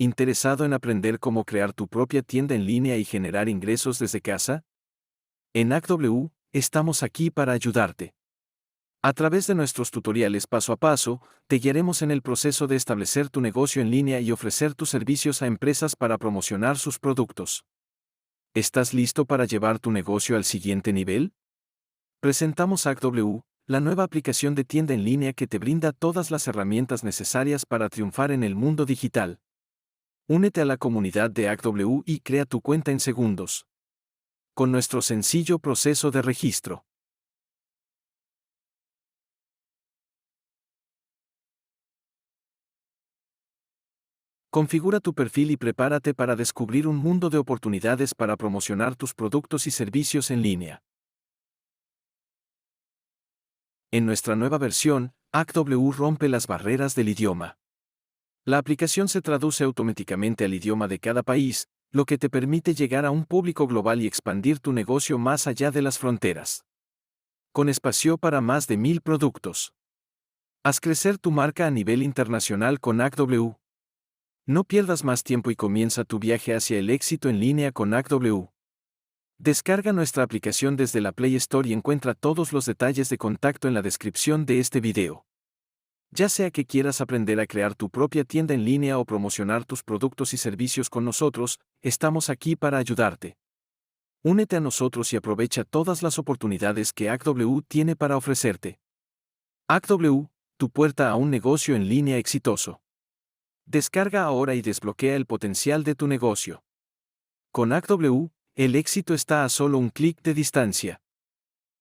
¿Interesado en aprender cómo crear tu propia tienda en línea y generar ingresos desde casa? En ActW, estamos aquí para ayudarte. A través de nuestros tutoriales paso a paso, te guiaremos en el proceso de establecer tu negocio en línea y ofrecer tus servicios a empresas para promocionar sus productos. ¿Estás listo para llevar tu negocio al siguiente nivel? Presentamos ActW, la nueva aplicación de tienda en línea que te brinda todas las herramientas necesarias para triunfar en el mundo digital. Únete a la comunidad de ActW y crea tu cuenta en segundos. Con nuestro sencillo proceso de registro. Configura tu perfil y prepárate para descubrir un mundo de oportunidades para promocionar tus productos y servicios en línea. En nuestra nueva versión, ActW rompe las barreras del idioma. La aplicación se traduce automáticamente al idioma de cada país, lo que te permite llegar a un público global y expandir tu negocio más allá de las fronteras. Con espacio para más de 1000 productos. Haz crecer tu marca a nivel internacional con ActW. No pierdas más tiempo y comienza tu viaje hacia el éxito en línea con ActW. Descarga nuestra aplicación desde la Play Store y encuentra todos los detalles de contacto en la descripción de este video. Ya sea que quieras aprender a crear tu propia tienda en línea o promocionar tus productos y servicios con nosotros, estamos aquí para ayudarte. Únete a nosotros y aprovecha todas las oportunidades que ActW tiene para ofrecerte. ActW, tu puerta a un negocio en línea exitoso. Descarga ahora y desbloquea el potencial de tu negocio. Con ActW, el éxito está a solo un clic de distancia.